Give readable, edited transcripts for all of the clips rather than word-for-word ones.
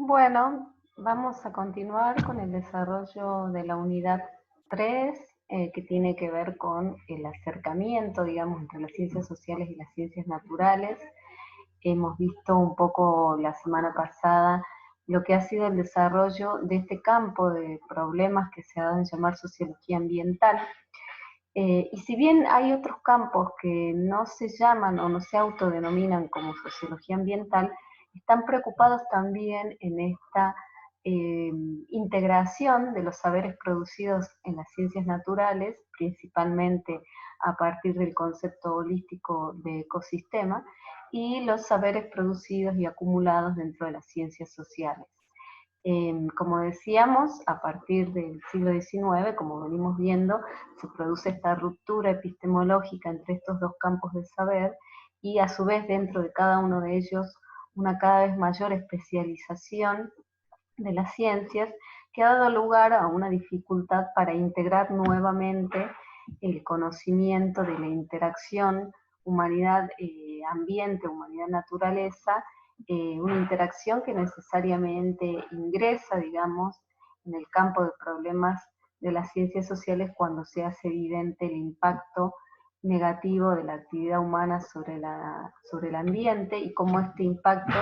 Bueno, vamos a continuar con el desarrollo de la unidad 3, que tiene que ver con el acercamiento, digamos, entre las ciencias sociales y las ciencias naturales. Hemos visto un poco la semana pasada lo que ha sido el desarrollo de este campo de problemas que se ha dado en llamar sociología ambiental. Y si bien hay otros campos que no se llaman o no se autodenominan como sociología ambiental, están preocupados también en esta integración de los saberes producidos en las ciencias naturales, principalmente a partir del concepto holístico de ecosistema, y los saberes producidos y acumulados dentro de las ciencias sociales. Como decíamos, a partir del siglo XIX, como venimos viendo, se produce esta ruptura epistemológica entre estos dos campos de saber y a su vez dentro de cada uno de ellos una cada vez mayor especialización de las ciencias que ha dado lugar a una dificultad para integrar nuevamente el conocimiento de la interacción humanidad-ambiente, humanidad-naturaleza, una interacción que necesariamente ingresa, digamos, en el campo de problemas de las ciencias sociales cuando se hace evidente el impacto negativo de la actividad humana sobre el ambiente y cómo este impacto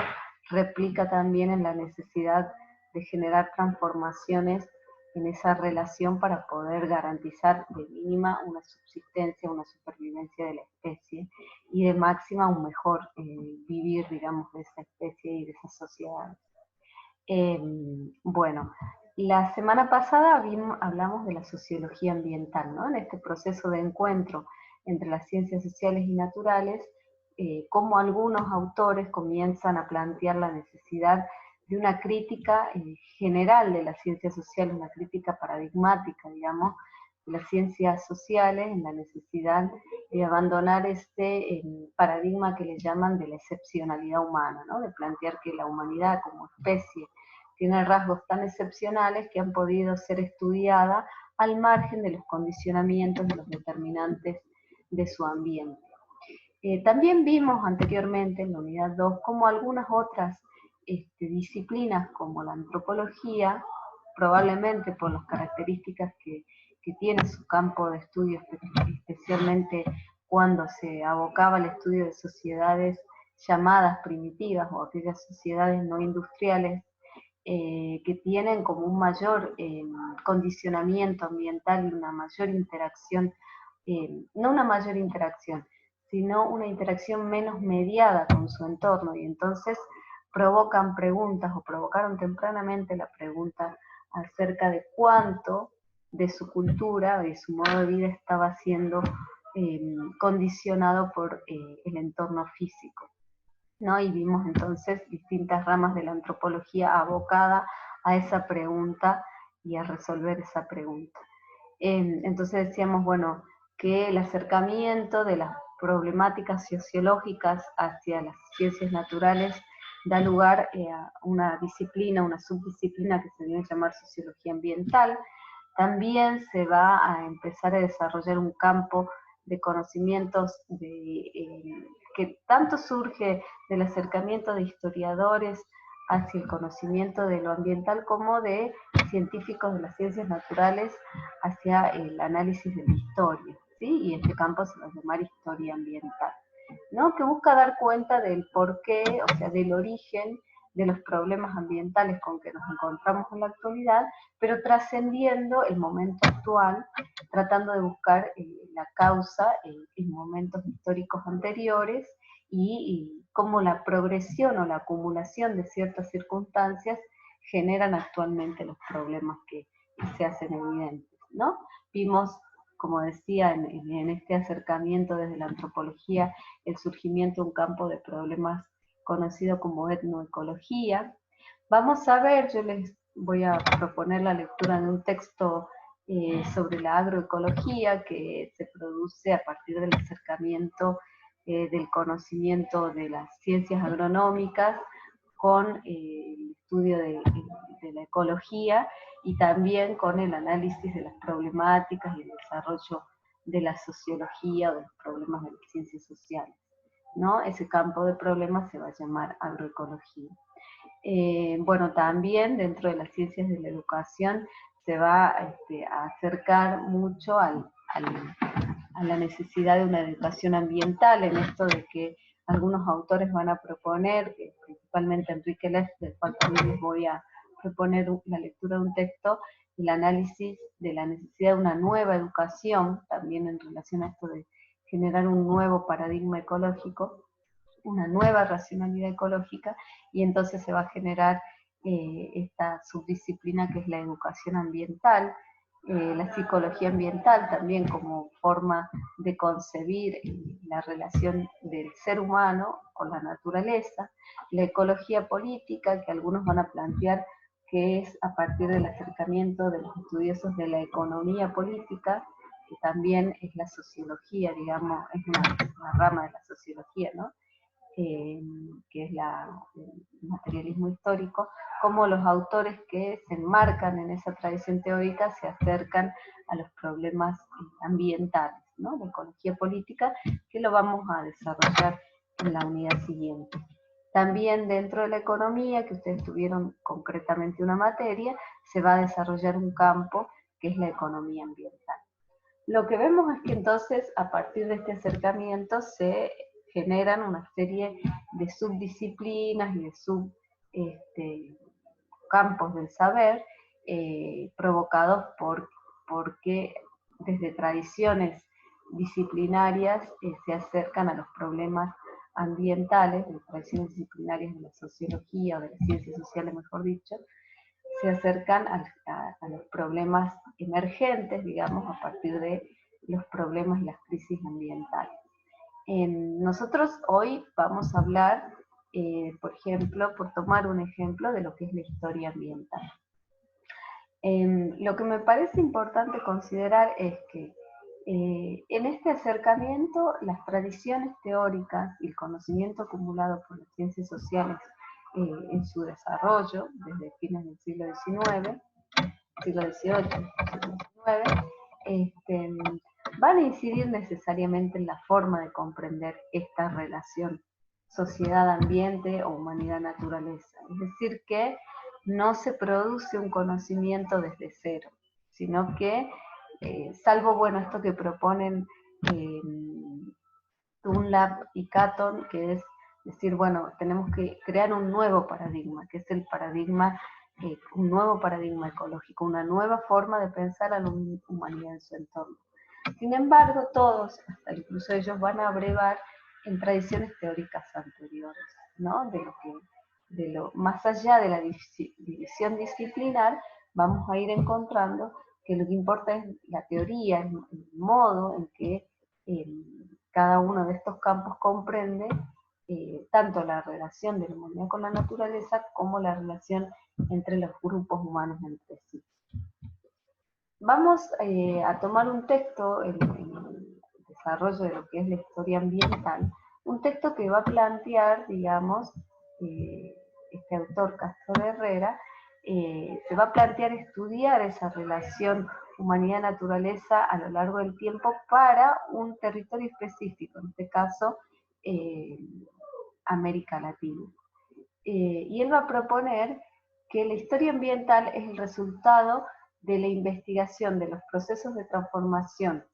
replica también en la necesidad de generar transformaciones en esa relación para poder garantizar de mínima una subsistencia, una supervivencia de la especie y de máxima un mejor vivir, digamos, de esa especie y de esa sociedad. Eh, bueno, la semana pasada hablamos de la sociología ambiental, ¿no? En este proceso de encuentro entre las ciencias sociales y naturales, cómo algunos autores comienzan a plantear la necesidad de una crítica general de las ciencias sociales, una crítica paradigmática, digamos, de las ciencias sociales, en la necesidad de abandonar este paradigma que le llaman de la excepcionalidad humana, ¿no? De plantear que la humanidad como especie tiene rasgos tan excepcionales que han podido ser estudiadas al margen de los condicionamientos de los determinantes de su ambiente. También vimos anteriormente en la unidad 2 cómo algunas otras disciplinas como la antropología, probablemente por las características que tiene su campo de estudio, especialmente cuando se abocaba al estudio de sociedades llamadas primitivas o aquellas sociedades no industriales, que tienen como un mayor condicionamiento ambiental y una mayor interacción, no una mayor interacción, sino una interacción menos mediada con su entorno, y entonces provocan preguntas o provocaron tempranamente la pregunta acerca de cuánto de su cultura, de su modo de vida estaba siendo condicionado por el entorno físico, ¿no? Y vimos entonces distintas ramas de la antropología abocada a esa pregunta y a resolver esa pregunta. Entonces decíamos, bueno, que el acercamiento de las problemáticas sociológicas hacia las ciencias naturales da lugar a una disciplina, una subdisciplina que se viene a llamar sociología ambiental. También se va a empezar a desarrollar un campo de conocimientos que tanto surge del acercamiento de historiadores hacia el conocimiento de lo ambiental como de científicos de las ciencias naturales hacia el análisis de la historia, ¿sí? Y este campo se va a llamar historia ambiental, ¿no? Que busca dar cuenta del porqué, o sea, del origen de los problemas ambientales con que nos encontramos en la actualidad, pero trascendiendo el momento actual, tratando de buscar la causa en momentos históricos anteriores y cómo la progresión o la acumulación de ciertas circunstancias generan actualmente los problemas que se hacen evidentes, ¿no? Vimos, como decía, en este acercamiento desde la antropología, el surgimiento de un campo de problemas conocido como etnoecología. Vamos a ver, yo les voy a proponer la lectura de un texto sobre la agroecología que se produce a partir del acercamiento del conocimiento de las ciencias agronómicas con el estudio de la ecología y también con el análisis de las problemáticas y el desarrollo de la sociología o de los problemas de las ciencias sociales, ¿no? Ese campo de problemas se va a llamar agroecología. Bueno, también dentro de las ciencias de la educación se va a acercar mucho a la necesidad de una educación ambiental, en esto de que algunos autores van a proponer, principalmente Enrique Leff, del cual también les voy a proponer la lectura de un texto, el análisis de la necesidad de una nueva educación, también en relación a esto de generar un nuevo paradigma ecológico, una nueva racionalidad ecológica, y entonces se va a generar esta subdisciplina que es la educación ambiental, la psicología ambiental también como forma de concebir la relación del ser humano con la naturaleza, la ecología política, que algunos van a plantear que es a partir del acercamiento de los estudiosos de la economía política, que también es la sociología, digamos, es una rama de la sociología, ¿no? Que es el materialismo histórico, como los autores que se enmarcan en esa tradición teórica se acercan a los problemas ambientales, ¿no? La ecología política, que lo vamos a desarrollar en la unidad siguiente. También dentro de la economía, que ustedes tuvieron concretamente una materia, se va a desarrollar un campo que es la economía ambiental. Lo que vemos es que entonces, a partir de este acercamiento, se generan una serie de subdisciplinas y de subcampos del saber provocados porque desde tradiciones disciplinarias se acercan a los problemas ambientales, de tradiciones disciplinarias de la sociología o de las ciencias sociales, mejor dicho, se acercan a los problemas emergentes, digamos, a partir de los problemas y las crisis ambientales. Nosotros hoy vamos a hablar, por ejemplo, por tomar un ejemplo de lo que es la historia ambiental. Lo que me parece importante considerar es que en este acercamiento las tradiciones teóricas y el conocimiento acumulado por las ciencias sociales en su desarrollo desde fines del siglo XIX, siglo XVIII, siglo XIX, van a incidir necesariamente en la forma de comprender esta relación sociedad-ambiente o humanidad-naturaleza. Es decir, que no se produce un conocimiento desde cero, sino que, salvo, bueno, esto que proponen Dunlap y Catton, que es decir, bueno, tenemos que crear un nuevo paradigma, que es el paradigma, un nuevo paradigma ecológico, una nueva forma de pensar a la humanidad en su entorno. Sin embargo, todos, hasta incluso ellos, van a abrevar en tradiciones teóricas anteriores, ¿no? Más allá de la división disciplinar, vamos a ir encontrando que lo que importa es la teoría, el modo en que cada uno de estos campos comprende tanto la relación de la humanidad con la naturaleza como la relación entre los grupos humanos entre sí. Vamos a tomar un texto, el desarrollo de lo que es la historia ambiental, un texto que va a plantear, digamos, este autor Castro de Herrera, se va a plantear estudiar esa relación humanidad-naturaleza a lo largo del tiempo para un territorio específico, en este caso América Latina. Y él va a proponer que la historia ambiental es el resultado de la investigación de los procesos de transformación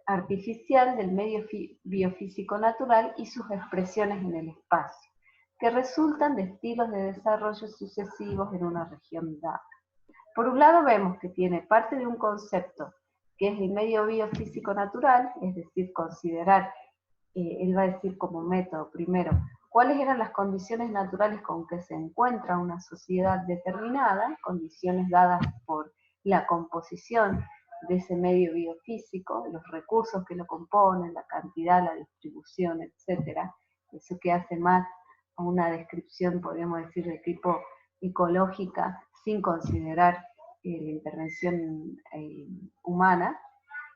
artificial del medio biofísico natural y sus expresiones en el espacio, que resultan de estilos de desarrollo sucesivos en una región dada. Por un lado vemos que tiene parte de un concepto que es el medio biofísico natural, es decir, considerar, él va a decir como método primero, cuáles eran las condiciones naturales con que se encuentra una sociedad determinada, condiciones dadas por la composición de ese medio biofísico, los recursos que lo componen, la cantidad, la distribución, etc. Eso que hace más a una descripción, podríamos decir, de tipo ecológica, sin considerar la intervención humana.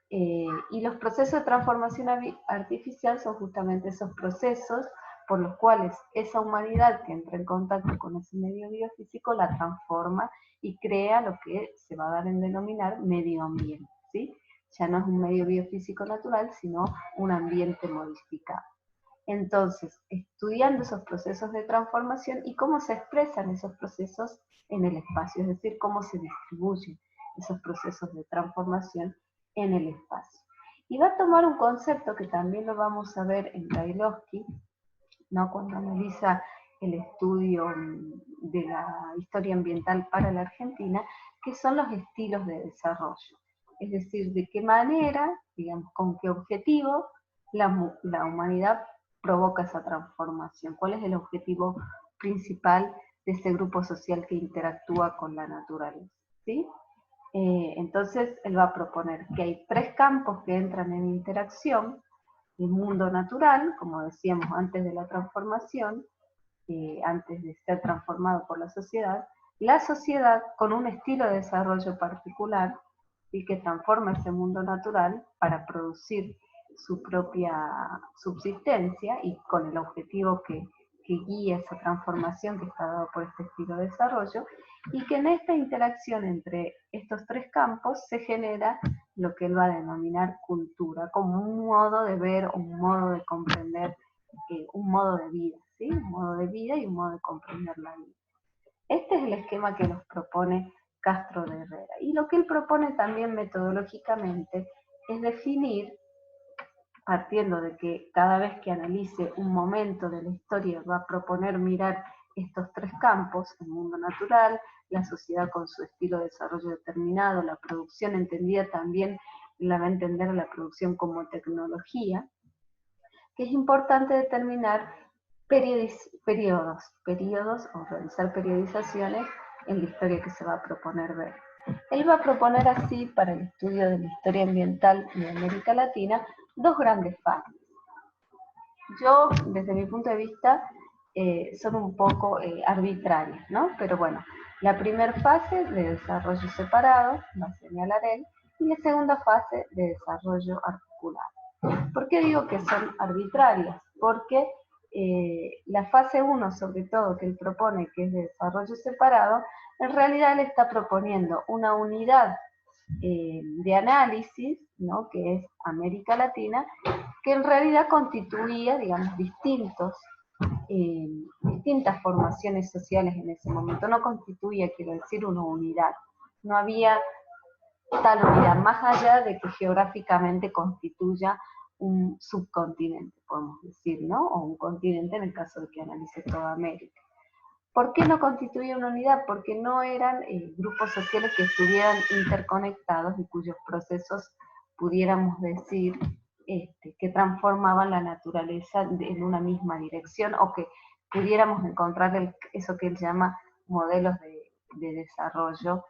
Y los procesos de transformación artificial son justamente esos procesos por los cuales esa humanidad que entra en contacto con ese medio biofísico la transforma y crea lo que se va a dar en denominar medio ambiente, ¿sí? Ya no es un medio biofísico natural, sino un ambiente modificado. Entonces, estudiando esos procesos de transformación y cómo se expresan esos procesos en el espacio, es decir, cómo se distribuyen esos procesos de transformación en el espacio. Y va a tomar un concepto que también lo vamos a ver en Brailovsky, ¿no? Cuando analiza el estudio de la historia ambiental para la Argentina, que son los estilos de desarrollo. Es decir, de qué manera, digamos, con qué objetivo la humanidad provoca esa transformación. ¿Cuál es el objetivo principal de ese grupo social que interactúa con la naturaleza? ¿Sí? Entonces, él va a proponer que hay 3 campos que entran en interacción: el mundo natural, como decíamos antes de la transformación, antes de ser transformado por la sociedad con un estilo de desarrollo particular y que transforma ese mundo natural para producir su propia subsistencia y con el objetivo que guía esa transformación que está dado por este estilo de desarrollo, y que en esta interacción entre estos 3 campos se genera lo que él va a denominar cultura, como un modo de ver, un modo de comprender, un modo de vida, ¿sí? Un modo de vida y un modo de comprender la vida. Este es el esquema que nos propone Castro de Herrera. Y lo que él propone también metodológicamente es definir, partiendo de que cada vez que analice un momento de la historia va a proponer mirar estos 3 campos: el mundo natural, la sociedad con su estilo de desarrollo determinado, la producción entendida también, la va a entender la producción como tecnología, que es importante determinar periodos o realizar periodizaciones en la historia que se va a proponer ver. Él va a proponer así, para el estudio de la historia ambiental de América Latina, 2 grandes fases. Yo, desde mi punto de vista, son un poco arbitrarias, ¿no? Pero bueno, la primera fase de desarrollo separado, va a señalar él, y la segunda fase de desarrollo articulado. ¿Por qué digo que son arbitrarias? Porque la fase 1, sobre todo, que él propone, que es de desarrollo separado, en realidad él está proponiendo una unidad de análisis, ¿no? Que es América Latina, que en realidad constituía, digamos, distintas formaciones sociales en ese momento. No constituía, quiero decir, una unidad. No había tal unidad, más allá de que geográficamente constituya un subcontinente, podemos decir, ¿no? O un continente en el caso de que analice toda América. ¿Por qué no constituía una unidad? Porque no eran grupos sociales que estuvieran interconectados y cuyos procesos, pudiéramos decir, que transformaban la naturaleza en una misma dirección, o que pudiéramos encontrar eso que él llama modelos de desarrollo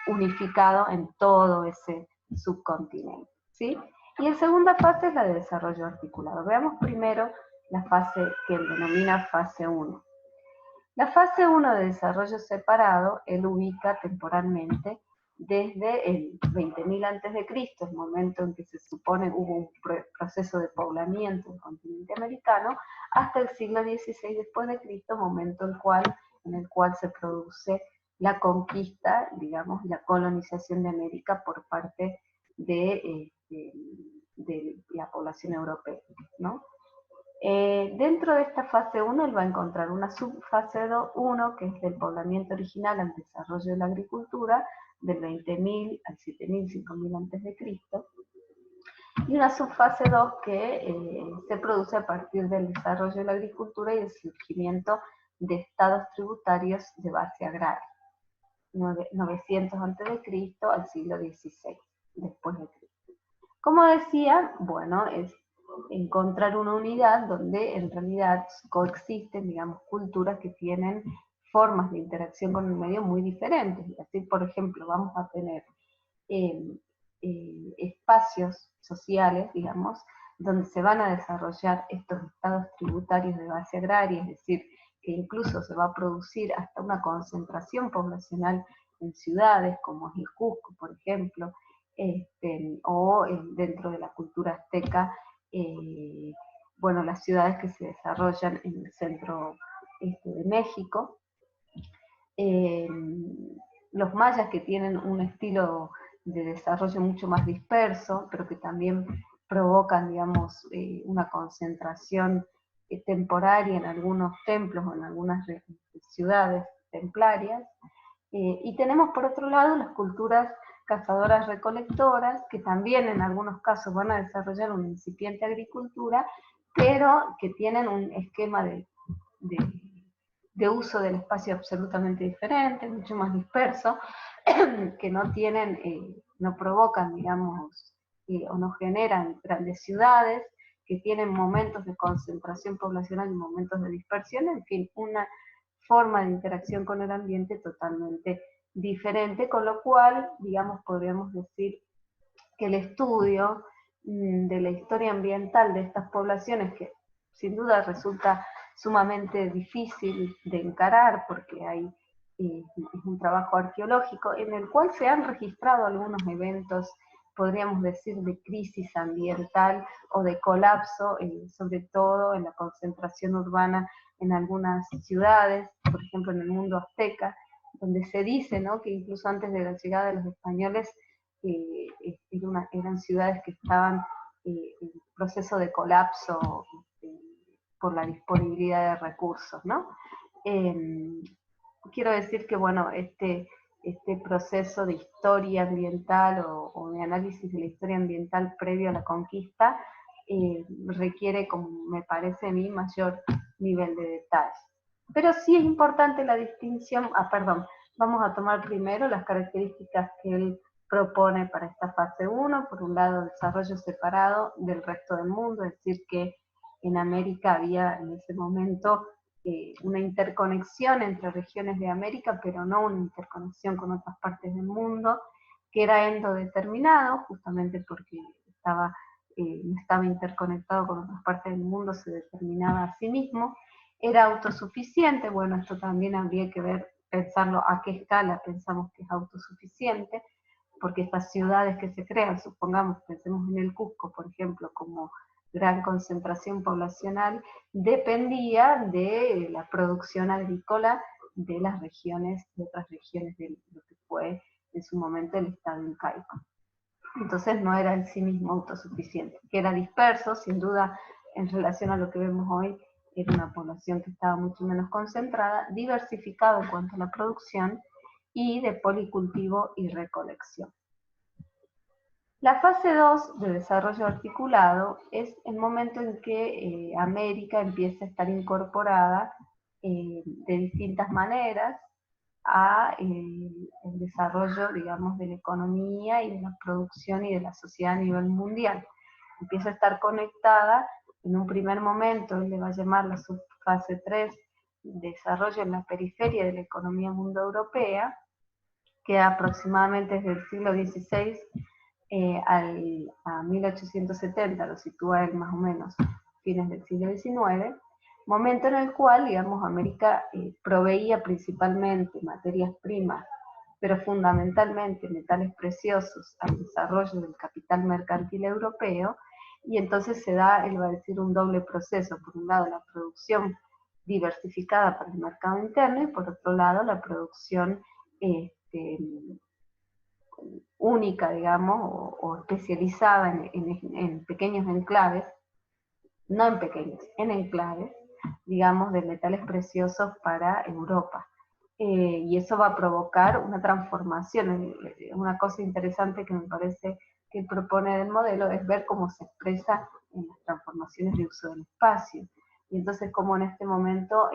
unificado en todo ese subcontinente, ¿sí? Y la segunda fase es la de desarrollo articulado. Veamos primero la fase que él denomina fase 1. La fase 1 de desarrollo separado, él ubica temporalmente desde el 20.000 a.C., el momento en que se supone hubo un proceso de poblamiento del continente americano, hasta el siglo XVI después de Cristo, momento en el cual se produce la conquista, digamos, la colonización de América por parte de la población europea, ¿no? Dentro de esta fase 1 él va a encontrar una subfase 1, que es del poblamiento original al desarrollo de la agricultura, del 20.000 al 7.000, 5.000 a.C., y una subfase 2 que se produce a partir del desarrollo de la agricultura y del surgimiento de estados tributarios de base agraria, 900 a.C. al siglo XVI, después de Cristo. Como decía, bueno, es encontrar una unidad donde en realidad coexisten, digamos, culturas que tienen formas de interacción con el medio muy diferentes. Y así, por ejemplo, vamos a tener espacios sociales, digamos, donde se van a desarrollar estos estados tributarios de base agraria, es decir, que incluso se va a producir hasta una concentración poblacional en ciudades como es el Cusco, por ejemplo, o dentro de la cultura azteca, bueno, las ciudades que se desarrollan en el centro de México, los mayas, que tienen un estilo de desarrollo mucho más disperso, pero que también provocan, digamos, una concentración temporaria en algunos templos o en algunas ciudades templarias. Y tenemos por otro lado las culturas cazadoras recolectoras, que también en algunos casos van a desarrollar una incipiente agricultura, pero que tienen un esquema de, de uso del espacio absolutamente diferente, mucho más disperso, que no tienen, no provocan, digamos, o no generan grandes ciudades, que tienen momentos de concentración poblacional y momentos de dispersión, en fin, una forma de interacción con el ambiente totalmente diferente, con lo cual, digamos, podríamos decir que el estudio de la historia ambiental de estas poblaciones, que sin duda resulta sumamente difícil de encarar porque es un trabajo arqueológico en el cual se han registrado algunos eventos, podríamos decir, de crisis ambiental o de colapso, sobre todo en la concentración urbana en algunas ciudades, por ejemplo en el mundo azteca, donde se dice, ¿no?, que incluso antes de la llegada de los españoles eran ciudades que estaban en proceso de colapso por la disponibilidad de recursos, ¿no? Quiero decir que, bueno, este proceso de historia ambiental o de análisis de la historia ambiental previo a la conquista requiere, como me parece a mí, mayor nivel de detalle. Pero sí es importante la distinción, vamos a tomar primero las características que él propone para esta fase 1, por un lado desarrollo separado del resto del mundo, es decir que en América había en ese momento una interconexión entre regiones de América, pero no una interconexión con otras partes del mundo, que era endodeterminado, justamente porque no estaba interconectado con otras partes del mundo, se determinaba a sí mismo, era autosuficiente, bueno, esto también habría que ver, pensarlo a qué escala pensamos que es autosuficiente, porque estas ciudades que se crean, supongamos, pensemos en el Cusco, por ejemplo, como gran concentración poblacional, dependía de la producción agrícola de las regiones, de otras regiones de lo que fue en su momento el estado incaico. Entonces no era en sí mismo autosuficiente, que era disperso, sin duda, en relación a lo que vemos hoy, era una población que estaba mucho menos concentrada, diversificada en cuanto a la producción y de policultivo y recolección. La fase 2 de desarrollo articulado es el momento en que América empieza a estar incorporada de distintas maneras a el desarrollo, digamos, de la economía y de la producción y de la sociedad a nivel mundial. Empieza a estar conectada, en un primer momento, él le va a llamar la subfase 3, desarrollo en la periferia de la economía mundo europea, que aproximadamente desde el siglo XVI a 1870, lo sitúa él más o menos fines del siglo XIX, momento en el cual, digamos, América proveía principalmente materias primas, pero fundamentalmente metales preciosos al desarrollo del capital mercantil europeo, y entonces se da, él va a decir, un doble proceso, por un lado la producción diversificada para el mercado interno y por otro lado la producción única, digamos, o especializada en pequeños enclaves, no en pequeños, en enclaves, digamos, de metales preciosos para Europa. Y eso va a provocar una transformación. Una cosa interesante que me parece que propone del modelo es ver cómo se expresa en las transformaciones de uso del espacio. Y entonces, como en este momento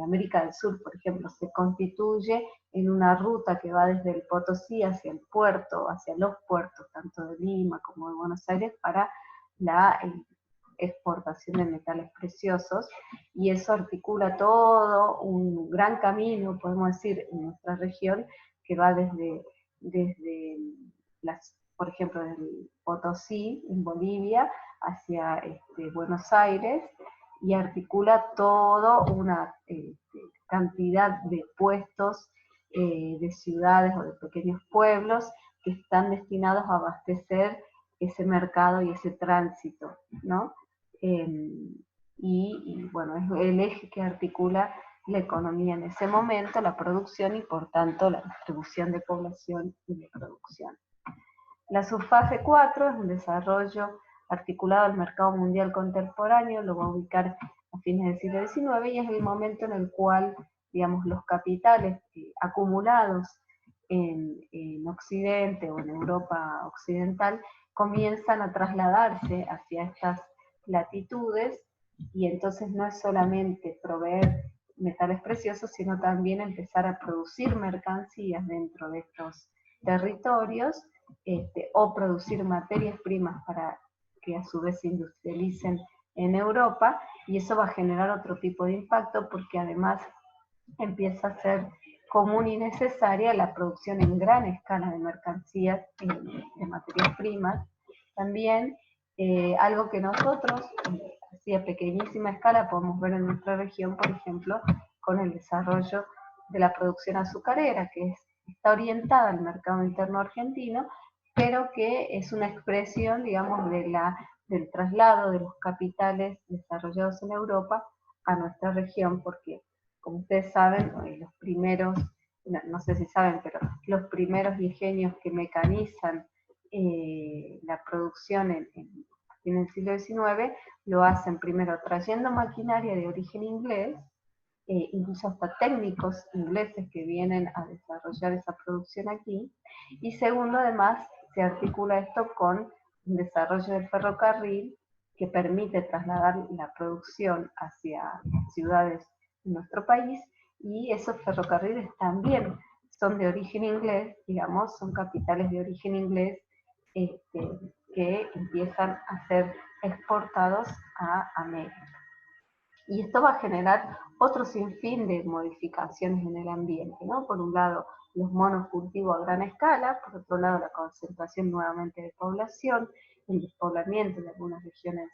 América del Sur, por ejemplo, se constituye en una ruta que va desde el Potosí hacia el puerto, hacia los puertos, tanto de Lima como de Buenos Aires, para la exportación de metales preciosos, y eso articula todo un gran camino, podemos decir, en nuestra región, que va desde por ejemplo, desde Potosí, en Bolivia, hacia Buenos Aires, y articula toda una cantidad de puestos de ciudades o de pequeños pueblos que están destinados a abastecer ese mercado y ese tránsito, ¿no? Y bueno, es el eje que articula la economía en ese momento, la producción y por tanto la distribución de población y de producción. La subfase 4 es un desarrollo articulado al mercado mundial contemporáneo, lo va a ubicar a fines del siglo XIX y es el momento en el cual, digamos, los capitales acumulados en Occidente o en Europa occidental comienzan a trasladarse hacia estas latitudes y entonces no es solamente proveer metales preciosos, sino también empezar a producir mercancías dentro de estos territorios, o producir materias primas para que a su vez se industrialicen en Europa, y eso va a generar otro tipo de impacto porque además empieza a ser común y necesaria la producción en gran escala de mercancías, de materias primas. También algo que nosotros, así a pequeñísima escala, podemos ver en nuestra región, por ejemplo, con el desarrollo de la producción azucarera, que está orientada al mercado interno argentino, pero que es una expresión, digamos, del traslado de los capitales desarrollados en Europa a nuestra región, porque como ustedes saben, los primeros, no sé si saben, pero los primeros ingenios que mecanizan la producción en el siglo XIX lo hacen primero trayendo maquinaria de origen inglés, incluso hasta técnicos ingleses que vienen a desarrollar esa producción aquí, y segundo, además, se articula esto con un desarrollo del ferrocarril que permite trasladar la producción hacia ciudades de nuestro país, y esos ferrocarriles también son de origen inglés, digamos, son capitales de origen inglés, que empiezan a ser exportados a América. Y esto va a generar otro sinfín de modificaciones en el ambiente, ¿no? Por un lado, los monocultivos a gran escala, por otro lado, la concentración nuevamente de población, el despoblamiento de algunas regiones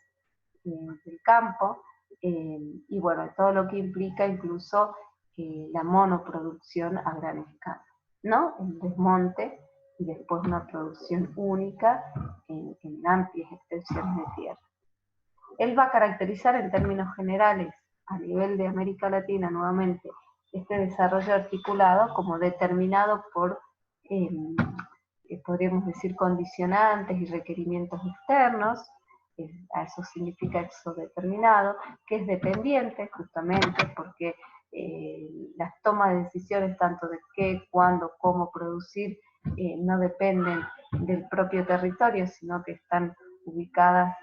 del campo, y bueno, todo lo que implica incluso la monoproducción a gran escala, ¿no? El desmonte y después una producción única en amplias extensiones de tierra. Él va a caracterizar en términos generales, a nivel de América Latina nuevamente, este desarrollo articulado como determinado por, eh, podríamos decir, condicionantes y requerimientos externos, a eso significa exodeterminado, que es dependiente justamente porque las tomas de decisiones tanto de qué, cuándo, cómo producir, no dependen del propio territorio, sino que están ubicadas,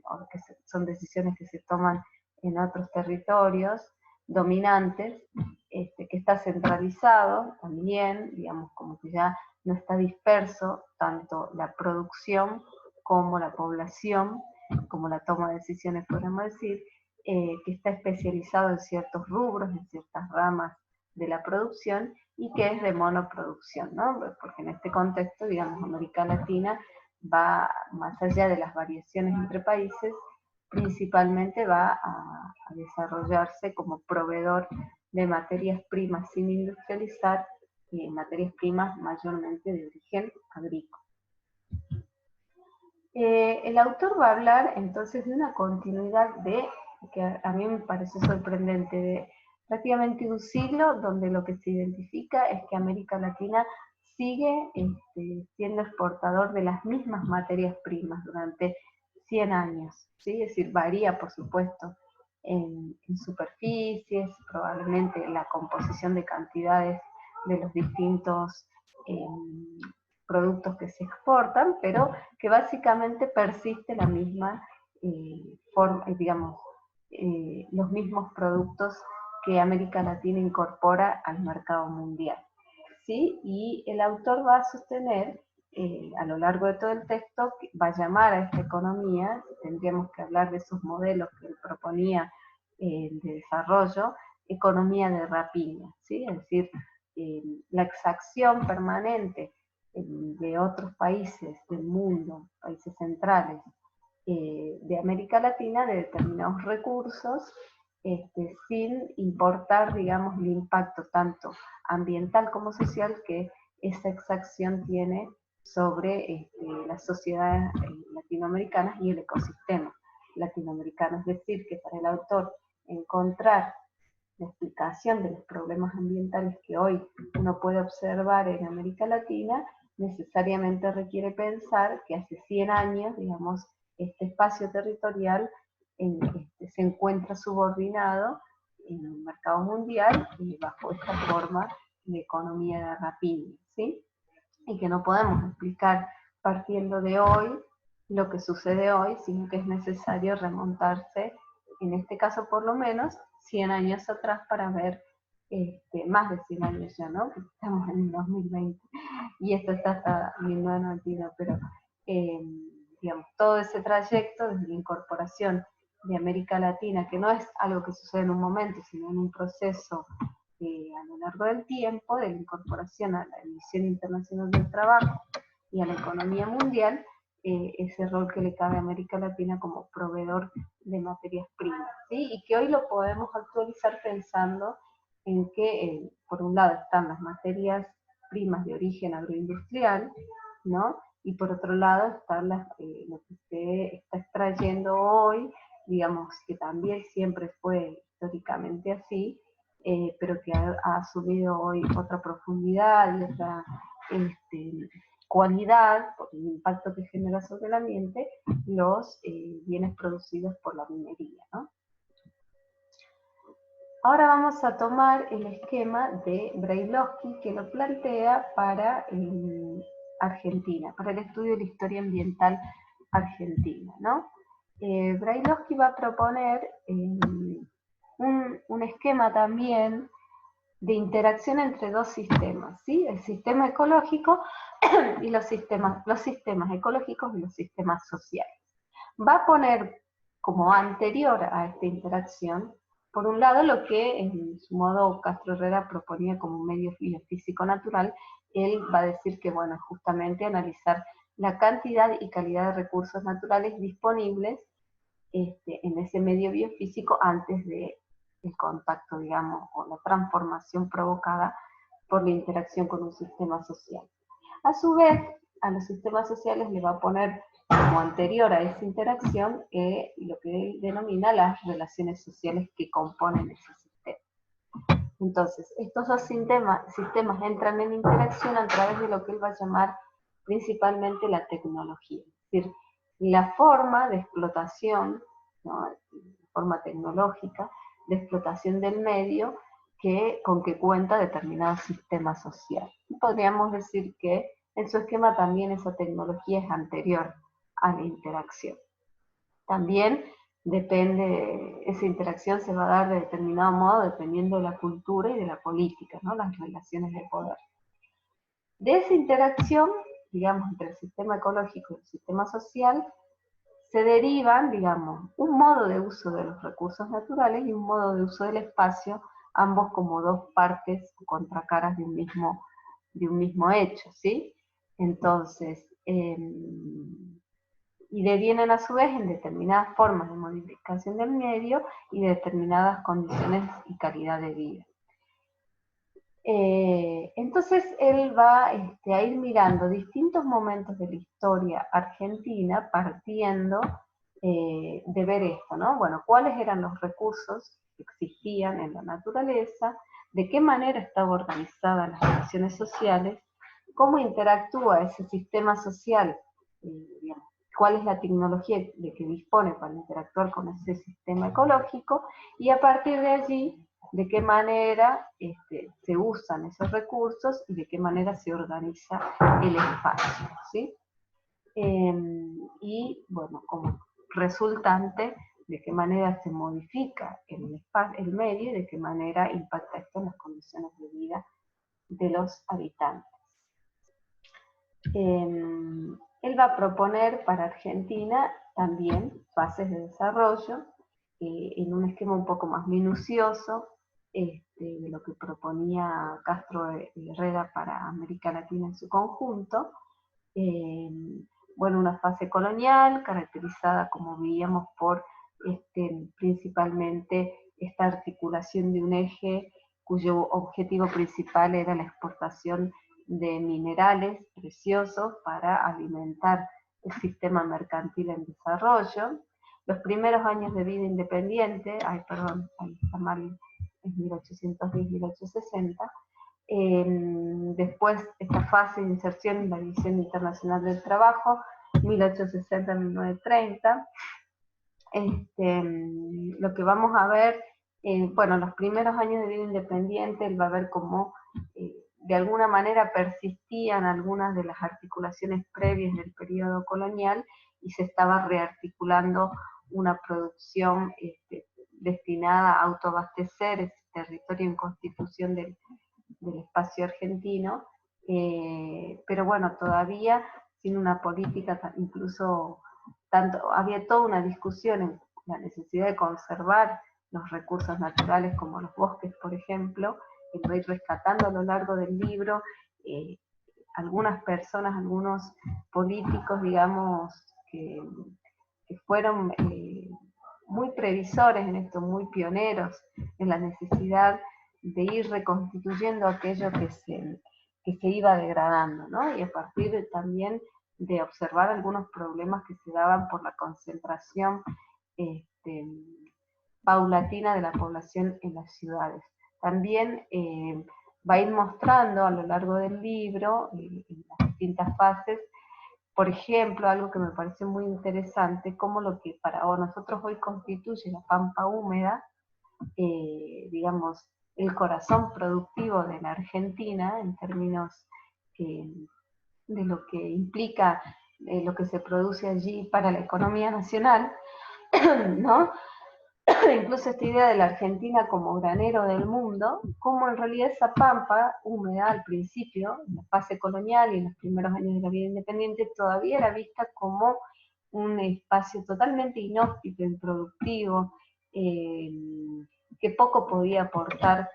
o que son decisiones que se toman en otros territorios dominantes, que está centralizado también, digamos, como que ya no está disperso tanto la producción como la población, como la toma de decisiones, podemos decir, que está especializado en ciertos rubros, en ciertas ramas de la producción, y que es de monoproducción, ¿no? Porque en este contexto, digamos, América Latina va más allá de las variaciones entre países, principalmente va a desarrollarse como proveedor de materias primas sin industrializar, y materias primas mayormente de origen agrícola. El autor va a hablar entonces de una continuidad que a mí me parece sorprendente, de prácticamente un siglo donde lo que se identifica es que América Latina sigue siendo exportador de las mismas materias primas durante 100 años, ¿sí? Es decir, varía por supuesto en superficies, probablemente la composición de cantidades de los distintos productos que se exportan, pero que básicamente persiste la misma forma, digamos, los mismos productos que América Latina incorpora al mercado mundial, ¿sí? Y el autor va a sostener, a lo largo de todo el texto, que va a llamar a esta economía, tendríamos que hablar de esos modelos que él proponía de desarrollo, economía de rapiña, ¿sí? Es decir, la exacción permanente de otros países del mundo, países centrales de América Latina, de determinados recursos, sin importar, digamos, el impacto tanto ambiental como social que esa exacción tiene sobre las sociedades latinoamericanas y el ecosistema latinoamericano. Es decir, que para el autor encontrar la explicación de los problemas ambientales que hoy uno puede observar en América Latina necesariamente requiere pensar que hace 100 años, digamos, este espacio territorial se encuentra subordinado en el mercado mundial bajo esta forma de economía de rapiña, ¿sí? Y que no podemos explicar partiendo de hoy lo que sucede hoy, sino que es necesario remontarse, en este caso por lo menos, 100 años atrás para ver, más de 100 años ya, ¿no? Que estamos en el 2020 y esto está hasta 1992, pero digamos, todo ese trayecto desde la incorporación de América Latina, que no es algo que sucede en un momento, sino en un proceso a lo largo del tiempo, de la incorporación a la Emisión Internacional del Trabajo y a la economía mundial, ese rol que le cabe a América Latina como proveedor de materias primas, ¿sí? Y que hoy lo podemos actualizar pensando en que, por un lado, están las materias primas de origen agroindustrial, ¿no? Y por otro lado están lo que se está extrayendo hoy, digamos que también siempre fue históricamente así, pero que ha asumido hoy otra profundidad y otra cualidad por el impacto que genera sobre el ambiente, los bienes producidos por la minería, ¿no? Ahora vamos a tomar el esquema de Brailovsky que lo plantea para Argentina, para el estudio de la historia ambiental argentina, ¿no? Brailovsky va a proponer un esquema también de interacción entre dos sistemas, ¿sí? El sistema ecológico y los sistemas ecológicos y los sistemas sociales. Va a poner como anterior a esta interacción, por un lado, lo que en su modo Castro Herrera proponía como un medio biofísico natural, él va a decir que, bueno, justamente analizar la cantidad y calidad de recursos naturales disponibles en ese medio biofísico antes de el contacto, digamos, o la transformación provocada por la interacción con un sistema social. A su vez, a los sistemas sociales le va a poner como anterior a esa interacción lo que él denomina las relaciones sociales que componen ese sistema. Entonces, estos dos sistemas entran en interacción a través de lo que él va a llamar principalmente la tecnología, es decir, la forma de explotación, ¿no? Forma tecnológica de explotación del medio con que cuenta determinado sistema social. Y podríamos decir que en su esquema también esa tecnología es anterior a la interacción. También depende, esa interacción se va a dar de determinado modo dependiendo de la cultura y de la política, ¿no? Las relaciones de poder. De esa interacción, digamos, entre el sistema ecológico y el sistema social, se derivan, digamos, un modo de uso de los recursos naturales y un modo de uso del espacio, ambos como dos partes o contracaras de un mismo hecho, ¿sí? Entonces, y devienen a su vez en determinadas formas de modificación del medio y de determinadas condiciones y calidad de vida. Entonces él va a ir mirando distintos momentos de la historia argentina partiendo de ver esto, ¿no? Bueno, cuáles eran los recursos que existían en la naturaleza, de qué manera estaban organizadas las relaciones sociales, cómo interactúa ese sistema social, digamos, cuál es la tecnología de que dispone para interactuar con ese sistema ecológico, y a partir de allí de qué manera se usan esos recursos y de qué manera se organiza el espacio, ¿sí? Y bueno, como resultante, de qué manera se modifica el medio y de qué manera impacta esto en las condiciones de vida de los habitantes. Él va a proponer para Argentina también fases de desarrollo en un esquema un poco más minucioso de lo que proponía Castro Herrera para América Latina en su conjunto. Bueno, una fase colonial caracterizada, como veíamos, por principalmente esta articulación de un eje cuyo objetivo principal era la exportación de minerales preciosos para alimentar el sistema mercantil en desarrollo. Los primeros años de vida independiente, ahí está mal, es 1810-1860, Después esta fase de inserción en la División Internacional del Trabajo, 1860-1930. Lo que vamos a ver, bueno, los primeros años de vida independiente, él va a ver cómo de alguna manera persistían algunas de las articulaciones previas del periodo colonial y se estaba rearticulando una producción destinada a autoabastecer ese territorio en constitución del espacio argentino, pero bueno, todavía sin una política incluso tanto, había toda una discusión en la necesidad de conservar los recursos naturales como los bosques, por ejemplo, que lo voy rescatando a lo largo del libro. Algunas personas, algunos políticos, digamos, que fueron muy previsores en esto, muy pioneros en la necesidad de ir reconstituyendo aquello que se iba degradando, ¿no? Y a partir también de observar algunos problemas que se daban por la concentración paulatina de la población en las ciudades. También va a ir mostrando a lo largo del libro, en las distintas fases, por ejemplo, algo que me parece muy interesante, como lo que para nosotros hoy constituye la pampa húmeda, digamos, el corazón productivo de la Argentina, en términos de lo que implica lo que se produce allí para la economía nacional, ¿no? Incluso esta idea de la Argentina como granero del mundo, como en realidad esa pampa húmeda al principio, en la fase colonial y en los primeros años de la vida independiente, todavía era vista como un espacio totalmente inhóspito, improductivo, que poco podía aportar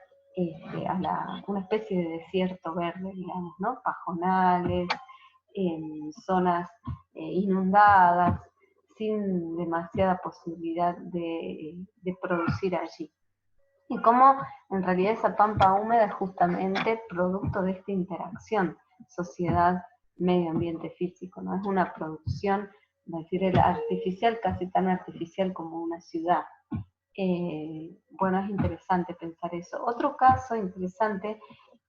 a una especie de desierto verde, digamos, ¿no? Pajonales, zonas inundadas, sin demasiada posibilidad de producir allí. Y cómo en realidad esa pampa húmeda es justamente producto de esta interacción sociedad-medio ambiente físico, ¿no? Es una producción, es decir, artificial, casi tan artificial como una ciudad. Bueno, es interesante pensar eso. Otro caso interesante,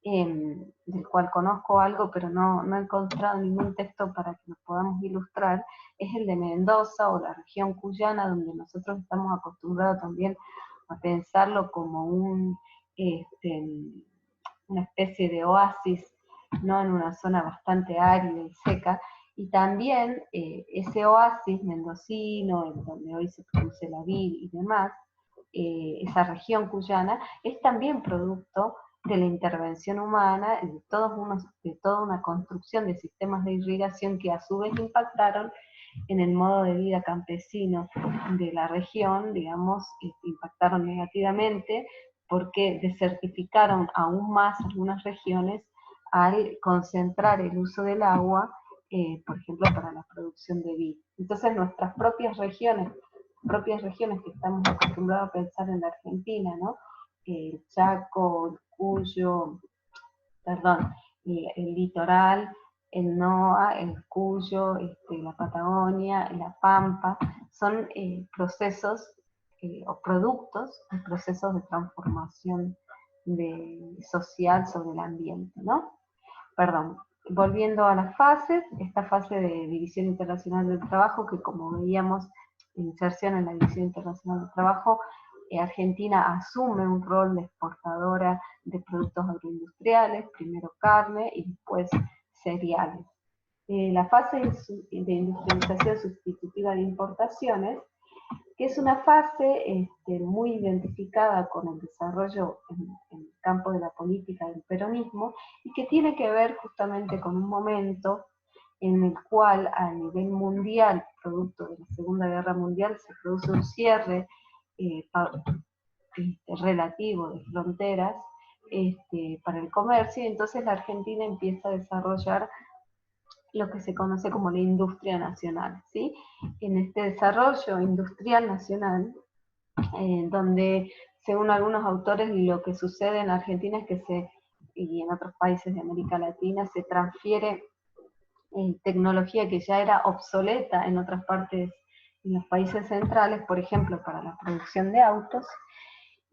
del cual conozco algo, pero no he encontrado ningún texto para que lo podamos ilustrar, es el de Mendoza o la región cuyana, donde nosotros estamos acostumbrados también a pensarlo como una especie de oasis, ¿no? En una zona bastante árida y seca, y también ese oasis mendocino, donde hoy se produce la vid y demás, esa región cuyana, es también producto de la intervención humana, de toda una construcción de sistemas de irrigación que a su vez impactaron en el modo de vida campesino de la región, digamos, impactaron negativamente porque desertificaron aún más algunas regiones al concentrar el uso del agua, por ejemplo, para la producción de vid. Entonces nuestras propias regiones que estamos acostumbrados a pensar en la Argentina, ¿no? El Chaco, el Cuyo, perdón, el litoral, el NOA, el Cuyo, la Patagonia, la Pampa, son procesos o productos de procesos de transformación social sobre el ambiente, ¿no? Perdón, volviendo a las fases, esta fase de División Internacional del Trabajo, que como veíamos, inserción en la División Internacional del Trabajo, Argentina asume un rol de exportadora de productos agroindustriales, primero carne y después cereales. La fase de industrialización sustitutiva de importaciones, que es una fase muy identificada con el desarrollo en el campo de la política del peronismo y que tiene que ver justamente con un momento en el cual a nivel mundial, producto de la Segunda Guerra Mundial, se produce un cierre relativo de fronteras para el comercio, y entonces la Argentina empieza a desarrollar lo que se conoce como la industria nacional, ¿sí? En este desarrollo industrial nacional, donde según algunos autores lo que sucede en Argentina es que y en otros países de América Latina, se transfiere tecnología que ya era obsoleta en otras partes, en los países centrales, por ejemplo, para la producción de autos,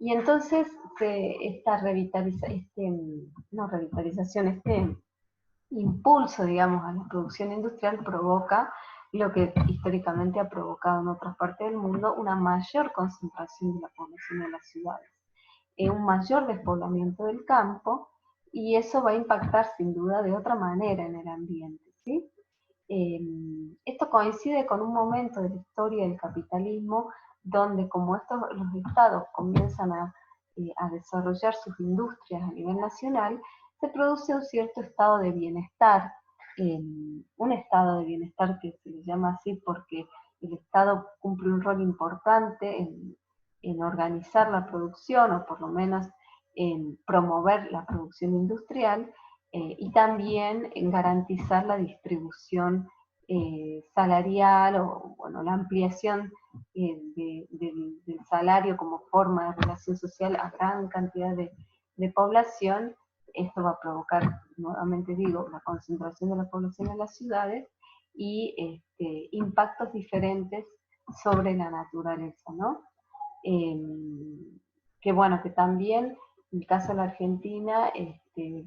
Y entonces esta este impulso, digamos, a la producción industrial provoca lo que históricamente ha provocado en otras partes del mundo, una mayor concentración de la población en las ciudades, un mayor despoblamiento del campo, y eso va a impactar sin duda de otra manera en el ambiente, ¿sí? Esto coincide con un momento de la historia del capitalismo donde como los estados comienzan a desarrollar sus industrias a nivel nacional, se produce un cierto estado de bienestar, un estado de bienestar que se le llama así porque el Estado cumple un rol importante en organizar la producción o por lo menos en promover la producción industrial, y también en garantizar la distribución salarial o bueno, la ampliación del salario como forma de relación social a gran cantidad de población. Esto va a provocar, nuevamente digo, la concentración de la población en las ciudades y impactos diferentes sobre la naturaleza, ¿no? Eh, que bueno, que también en el caso de la Argentina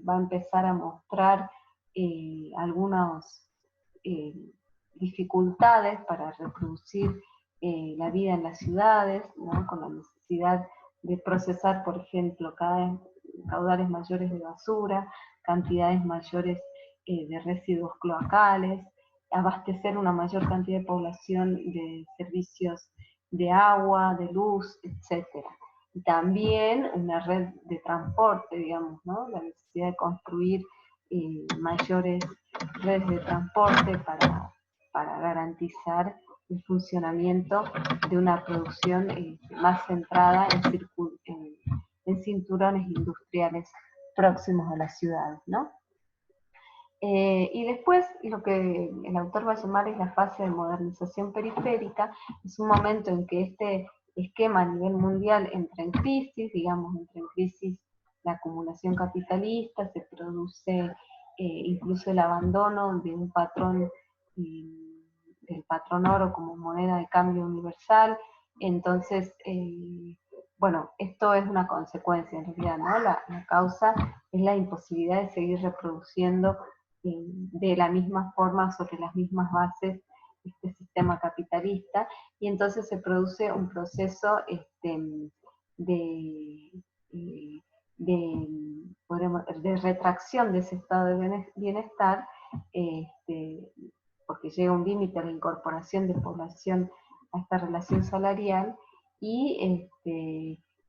va a empezar a mostrar algunas eh, dificultades para reproducir la vida en las ciudades, ¿no? Con la necesidad de procesar, por ejemplo, cada vez caudales mayores de basura, cantidades mayores de residuos cloacales, abastecer una mayor cantidad de población de servicios de agua, de luz, etcétera. Y también una red de transporte, digamos, ¿no? La necesidad de construir mayores redes de transporte para garantizar el funcionamiento de una producción más centrada en cinturones industriales próximos a las ciudades, ¿no? Y después lo que el autor va a llamar es la fase de modernización periférica, es un momento en que este esquema a nivel mundial entra en crisis, digamos, entra en crisis la acumulación capitalista, se produce incluso el abandono de un patrón, del patrón oro como moneda de cambio universal, entonces, bueno, esto es una consecuencia en realidad, ¿no? La causa es la imposibilidad de seguir reproduciendo de la misma forma, sobre las mismas bases, este sistema capitalista, y entonces se produce un proceso de, de, de retracción de ese estado de bienestar, porque llega un límite a la incorporación de población a esta relación salarial, y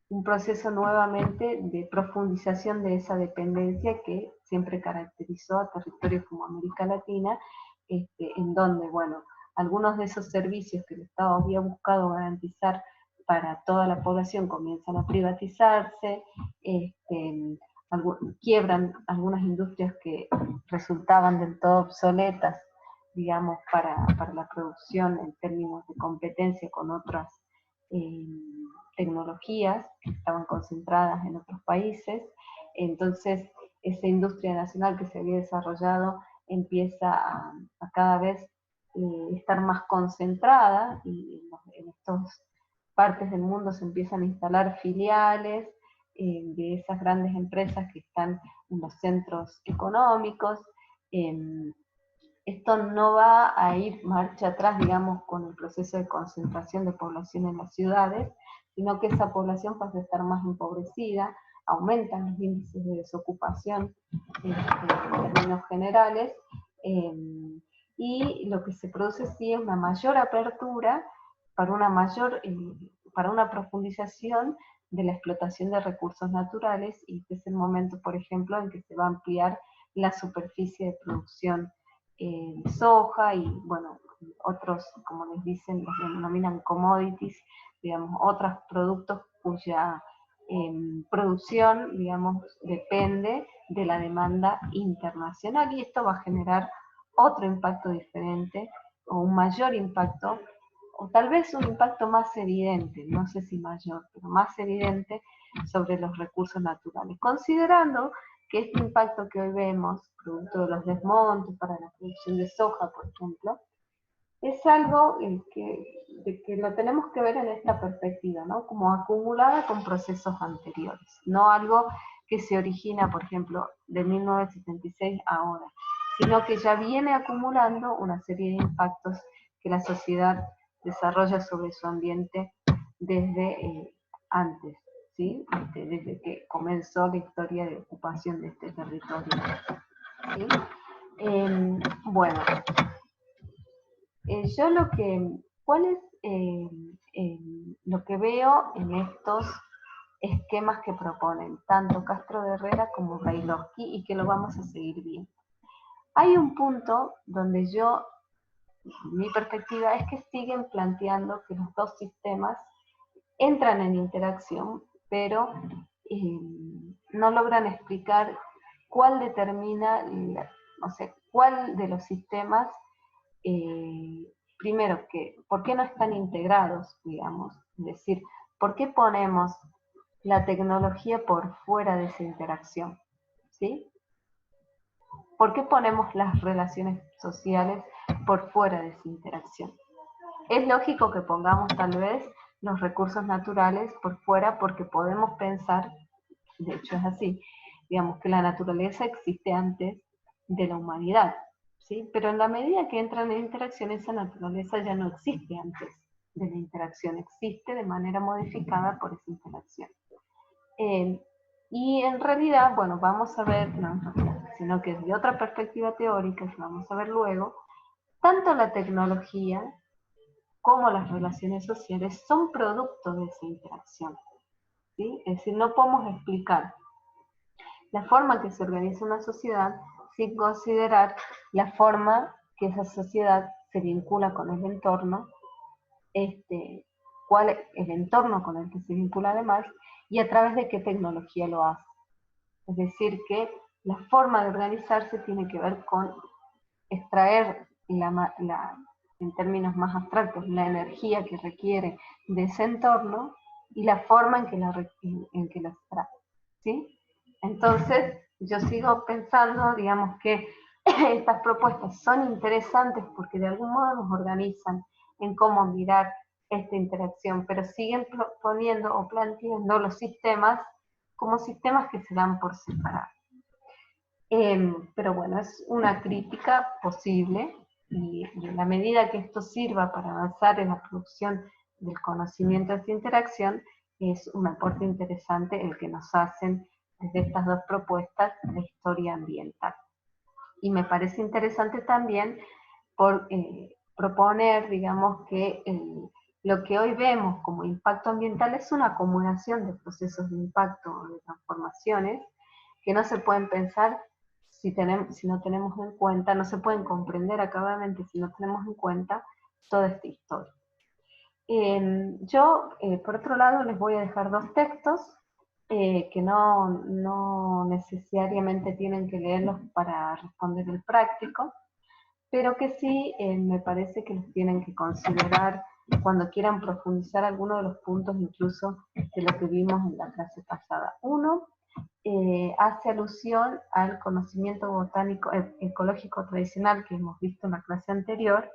un proceso nuevamente de profundización de esa dependencia que siempre caracterizó a territorios como América Latina, en donde, bueno, algunos de esos servicios que el Estado había buscado garantizar para toda la población comienzan a privatizarse, quiebran algunas industrias que resultaban del todo obsoletas, digamos, para la producción en términos de competencia con otras eh, tecnologías que estaban concentradas en otros países. Entonces, esa industria nacional que se había desarrollado empieza a cada vez estar más concentrada, y en estas partes del mundo se empiezan a instalar filiales de esas grandes empresas que están en los centros económicos. Esto no va a ir marcha atrás, digamos, con el proceso de concentración de población en las ciudades, sino que esa población pasa a estar más empobrecida, aumentan los índices de desocupación en términos generales, eh, y lo que se produce sí es una mayor apertura para para una profundización de la explotación de recursos naturales, y este es el momento, por ejemplo, en que se va a ampliar la superficie de producción de soja y, bueno, otros, como les dicen, los denominan commodities, digamos, otros productos cuya producción, digamos, depende de la demanda internacional, y esto va a generar otro impacto diferente o un mayor impacto, o tal vez un impacto más evidente, no sé si mayor, pero más evidente sobre los recursos naturales, considerando que este impacto que hoy vemos, producto de los desmontes para la producción de soja, por ejemplo, es algo de que lo tenemos que ver en esta perspectiva, ¿no? Como acumulada con procesos anteriores, no algo que se origina, por ejemplo, de 1976 a ahora, sino que ya viene acumulando una serie de impactos que la sociedad desarrolla sobre su ambiente desde antes, ¿sí? Desde que comenzó la historia de ocupación de este territorio, ¿sí? Bueno, yo ¿cuál es lo que veo en estos esquemas que proponen tanto Castro de Herrera como Brailovsky y que lo vamos a seguir viendo? Hay un punto donde mi perspectiva es que siguen planteando que los dos sistemas entran en interacción, pero eh, no logran explicar cuál determina, o sea, cuál de los sistemas primero, ¿por qué no están integrados, digamos? Es decir, ¿por qué ponemos la tecnología por fuera de esa interacción? ¿Sí? ¿Por qué ponemos las relaciones sociales por fuera de esa interacción? Es lógico que pongamos tal vez los recursos naturales por fuera porque podemos pensar, de hecho es así, digamos que la naturaleza existe antes de la humanidad, ¿sí? Pero en la medida que entran en interacción, esa naturaleza ya no existe antes de la interacción, existe de manera modificada por esa interacción. Eh, y en realidad, bueno, vamos a ver, no, sino que desde otra perspectiva teórica, que vamos a ver luego, tanto la tecnología como las relaciones sociales son producto de esa interacción, ¿sí? Es decir, no podemos explicar la forma en que se organiza una sociedad sin considerar la forma que esa sociedad se vincula con el entorno, cuál es el entorno con el que se vincula además y a través de qué tecnología lo hace. Es decir, que la forma de organizarse tiene que ver con extraer en términos más abstractos, la energía que requiere de ese entorno y la forma en que la extrae, ¿sí? Entonces, yo sigo pensando, digamos, que estas propuestas son interesantes porque de algún modo nos organizan en cómo mirar esta interacción, pero siguen proponiendo o planteando los sistemas como sistemas que se dan por separado. Pero bueno, es una crítica posible y en la medida que esto sirva para avanzar en la producción del conocimiento de esta interacción, es un aporte interesante el que nos hacen desde estas dos propuestas de historia ambiental. Y me parece interesante también proponer, digamos, que lo que hoy vemos como impacto ambiental es una acumulación de procesos de impacto o de transformaciones que no se pueden pensar si no tenemos en cuenta, no se pueden comprender acabadamente si no tenemos en cuenta toda esta historia. Por otro lado, les voy a dejar dos textos que no necesariamente tienen que leerlos para responder el práctico, pero que sí me parece que los tienen que considerar cuando quieran profundizar alguno de los puntos incluso de lo que vimos en la clase pasada. Uno hace alusión al conocimiento botánico ecológico tradicional que hemos visto en la clase anterior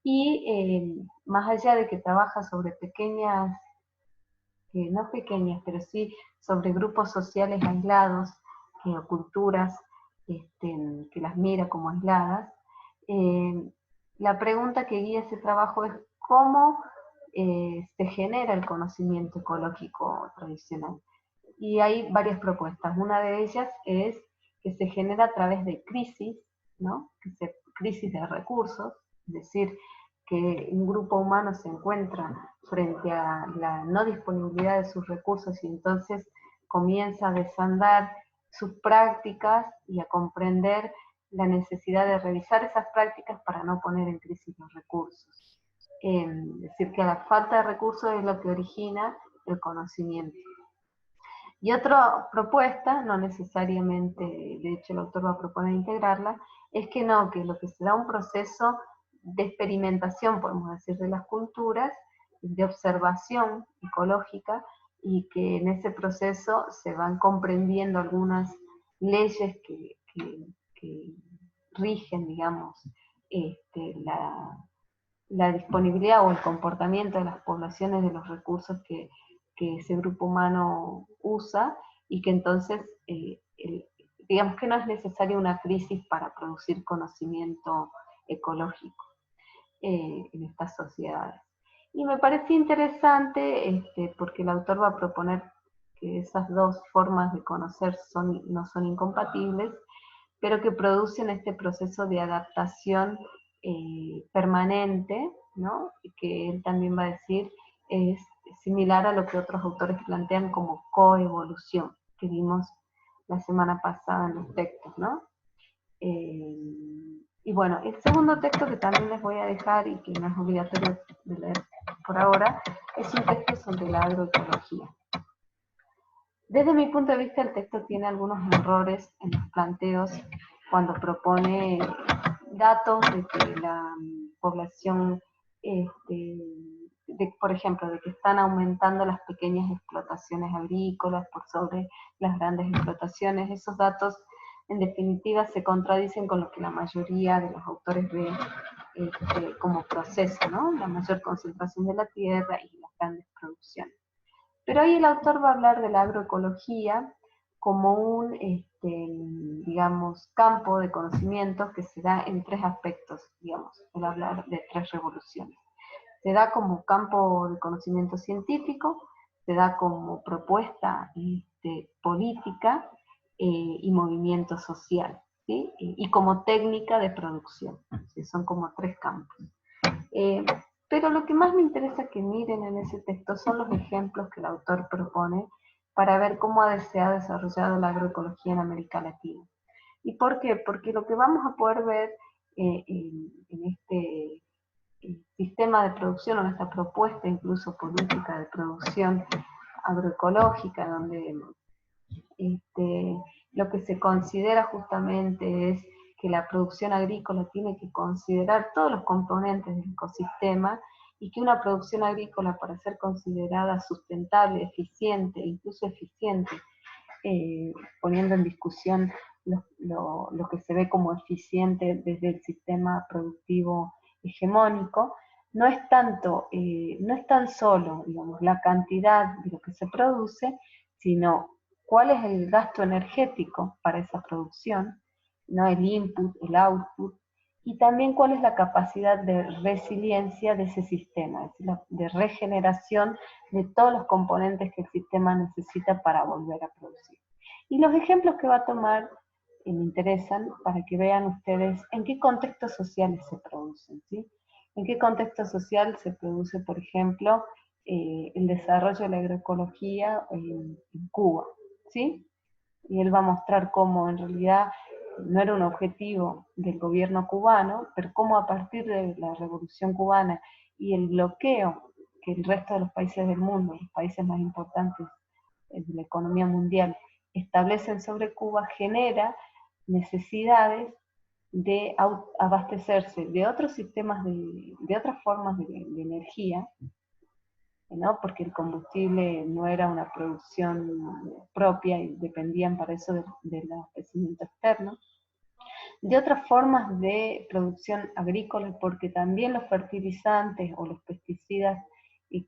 y más allá de que trabaja sobre pequeñas, no pequeñas, pero sí sobre grupos sociales aislados o culturas que las mira como aisladas, eh, la pregunta que guía ese trabajo es cómo se genera el conocimiento ecológico tradicional. Y hay varias propuestas. Una de ellas es que se genera a través de crisis, ¿no? Crisis de recursos, es decir, que un grupo humano se encuentra frente a la no disponibilidad de sus recursos y entonces comienza a desandar sus prácticas y a comprender la necesidad de revisar esas prácticas para no poner en crisis los recursos. Es decir, que la falta de recursos es lo que origina el conocimiento. Y otra propuesta, no necesariamente, de hecho el autor va a proponer integrarla, es que no, que lo que se da un proceso de experimentación, podemos decir, de las culturas, de observación ecológica, y que en ese proceso se van comprendiendo algunas leyes que rigen, digamos, la, la disponibilidad o el comportamiento de las poblaciones de los recursos que ese grupo humano usa, y que entonces, digamos que no es necesaria una crisis para producir conocimiento ecológico en estas sociedades. Y me parece interesante porque el autor va a proponer que esas dos formas de conocer no son incompatibles, pero que producen este proceso de adaptación permanente, ¿no? Que él también va a decir es similar a lo que otros autores plantean como coevolución, que vimos la semana pasada en los textos, ¿no? Y bueno, el segundo texto que también les voy a dejar y que no es obligatorio de leer por ahora, es un texto sobre la agroecología. Desde mi punto de vista, el texto tiene algunos errores en los planteos cuando propone datos de que la población, por ejemplo, de que están aumentando las pequeñas explotaciones agrícolas por sobre las grandes explotaciones. Esos datos, en definitiva, se contradicen con lo que la mayoría de los autores ve como proceso, ¿no? La mayor concentración de la tierra y las grandes producciones. Pero ahí el autor va a hablar de la agroecología como un, digamos, campo de conocimientos que se da en tres aspectos, digamos, el hablar de tres revoluciones. Se da como campo de conocimiento científico, se da como propuesta política y movimiento social, ¿sí? Y como técnica de producción. ¿Sí? Son como tres campos. Pero lo que más me interesa que miren en ese texto son los ejemplos que el autor propone para ver cómo se ha desarrollado la agroecología en América Latina. ¿Y por qué? Porque lo que vamos a poder ver en este sistema de producción, o en esta propuesta incluso política de producción agroecológica, donde lo que se considera justamente es que la producción agrícola tiene que considerar todos los componentes del ecosistema, y que una producción agrícola, para ser considerada sustentable, eficiente, incluso eficiente, poniendo en discusión lo que se ve como eficiente desde el sistema productivo hegemónico, no es tan solo, digamos, la cantidad de lo que se produce, sino cuál es el gasto energético para esa producción, ¿no? El input, el output, y también cuál es la capacidad de resiliencia de ese sistema, es decir, de regeneración de todos los componentes que el sistema necesita para volver a producir. Y los ejemplos que va a tomar me interesan para que vean ustedes en qué contextos sociales se producen, ¿sí? En qué contexto social se produce, por ejemplo, el desarrollo de la agroecología en Cuba, ¿sí? Y él va a mostrar cómo en realidad no era un objetivo del gobierno cubano, pero cómo a partir de la Revolución Cubana y el bloqueo que el resto de los países del mundo, los países más importantes de la economía mundial, establecen sobre Cuba, genera necesidades de abastecerse de otros sistemas, de otras formas de energía, ¿no? Porque el combustible no era una producción propia y dependían para eso del abastecimiento externo, de otras formas de producción agrícola, porque también los fertilizantes o los pesticidas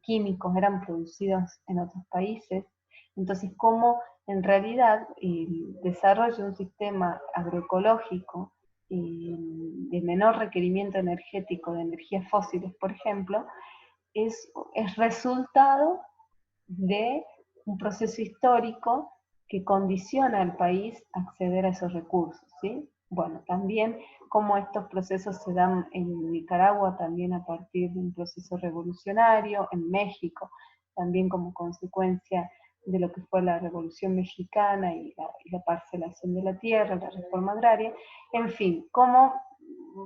químicos eran producidos en otros países. Entonces, cómo en realidad el desarrollo de un sistema agroecológico de menor requerimiento energético de energías fósiles, por ejemplo, es resultado de un proceso histórico que condiciona al país a acceder a esos recursos, ¿sí? Bueno, también cómo estos procesos se dan en Nicaragua, también a partir de un proceso revolucionario, en México, también como consecuencia de lo que fue la Revolución Mexicana y la parcelación de la tierra, la reforma agraria, en fin, cómo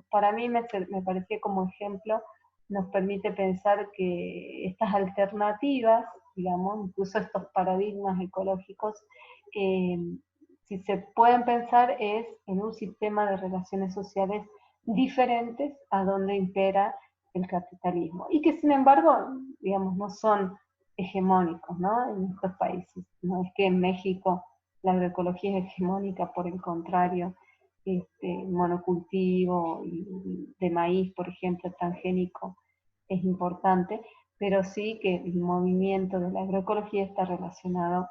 para mí me parecía como ejemplo, nos permite pensar que estas alternativas, digamos, incluso estos paradigmas ecológicos, si se pueden pensar es en un sistema de relaciones sociales diferentes a donde impera el capitalismo, y que sin embargo, digamos, no son hegemónicos, ¿no? En estos países. No es que en México la agroecología es hegemónica, por el contrario, monocultivo de maíz, por ejemplo, transgénico, es importante, pero sí que el movimiento de la agroecología está relacionado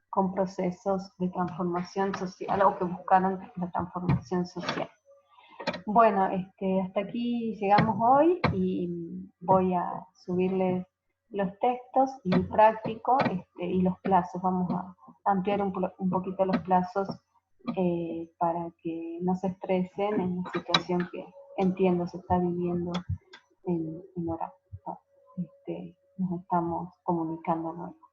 con procesos de transformación social o que buscaron la transformación social. Bueno, hasta aquí llegamos hoy y voy a subirles los textos y el práctico y los plazos. Vamos a ampliar un poquito los plazos para que no se estresen en la situación que entiendo se está viviendo en Oral. Nos estamos comunicando luego.